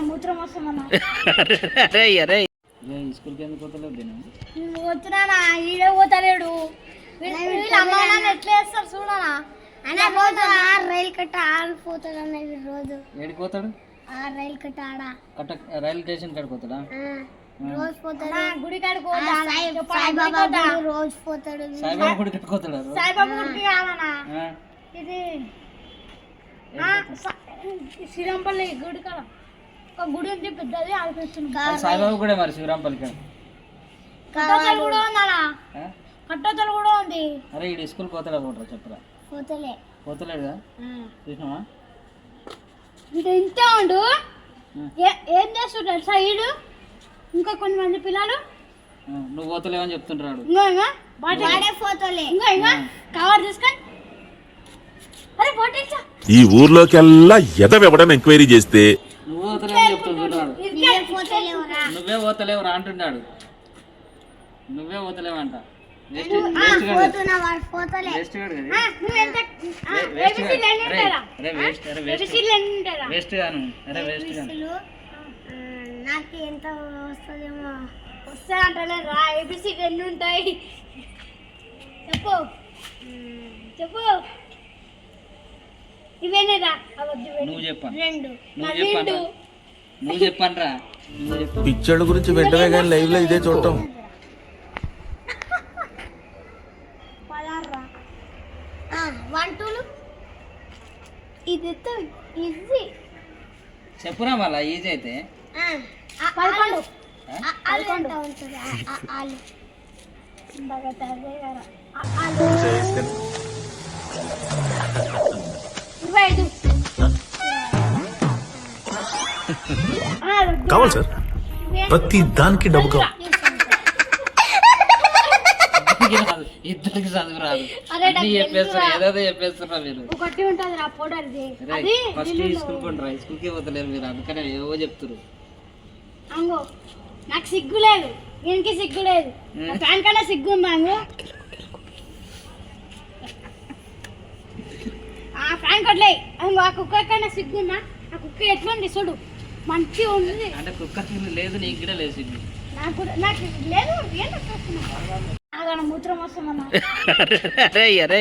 మూత్రం వస్తామన్నా. అరే అరే స్కూల్కి ఎందుకు పోతలేవు నేను వచ్చినా ఈడే పోతలేడు. అమ్మ నాన్న ఎట్లా చేస్తారు చూడనా అన్న. రోజు రైలు కట్ట ఆడిపోతాడు అన్నది. రోజు ఏడికి పోతాడు? రైలు కట్ట ఆడ కట్ట రైలు స్టేషన్ కాడికి పోతాడా? రోజు పోతాడు. గుడి కాడికి పోతాడు. సాయిబాబా రోజు పోతాడు. సాయిబాబా గుడి కట్టుకోతాడా? సాయిబాబా గుడికి కాదన్నా, ఇది శ్రీరాంపల్లి గుడి కాడ ఒక గుడి ఉంది పెద్దది. ఆడిపిస్తుంది సాయిబాబా కూడా మరి శ్రీరాంపల్లి కట్టోతలు కూడా ఉందన్నా. కట్టోతలు కూడా ఉంది. అరే ఈ స్కూల్ పోతాడా పోతారా చెప్పరా? పోతలేడుగా చూసినావా? ఇంతే ఉండు. ఏం చేస్తుంటారు సైడు ఇంకా కొన్ని మంది పిల్లలు. నువ్వు పోతలేవని చెప్తుంటాడు. కవర్ తీసుకొని ఈ ఊర్లోకెల్లా ఎదవెవడని ఎంక్వైరీ చేస్తే నువ్వు పోతలేవని చెప్తుంటాడు. నువ్వే పోతలేవురా అంటున్నాడు. నువ్వే పోతలేవంట. నాకు ఎంత వస్తుందేమో వస్తా అంటలేరా? ఏబిసి ఎన్ని ఉంటాయి చెప్పు చెప్పు. ఇవేనేరా? నువ్వు చెప్పాను. రెండు నువ్వు చెప్పానరా? పిక్చర్ల గురించి వెంటనే కానీ లైవ్ లో ఇదే చూడటం. వన్ టూలు ఇది ఈజీ చెప్పురా మళ్ళా ఈజీ అయితే. 11 కావాలి సార్, ప్రతి దానికి డబ్బు కావాలి. ఇద్దరికి చదువు రాదు. చెప్పేస్తున్నా ఏదో చెప్పేస్తున్నా మీరు. ఒకటి ఉంటుంది రా పౌడర్. ఫస్ట్ స్కూల్ కొంటారా? స్కూల్కే పోతలేరు మీరు, అందుకనే ఏవో చెప్తారు. అంగో నాకు సిగ్గు లేదు, దీనికి సిగ్గు లేదు. ఫ్యాన్ కన్నా సిగ్గు ఉందా? అంగో ఆ ఫ్యాన్ కొట్లే. అంగో ఆ కుక్క కన్నా సిగ్గు ఉందా? ఆ కుక్క ఎట్లుంది చూడు, మంచిగా ఉంది. అంటే కుక్క లేదు, నీకు కూడా లేదు సిగ్గు. నాకు లేదు. ఏం మూత్రం వస్తామన్నా. అరే అరే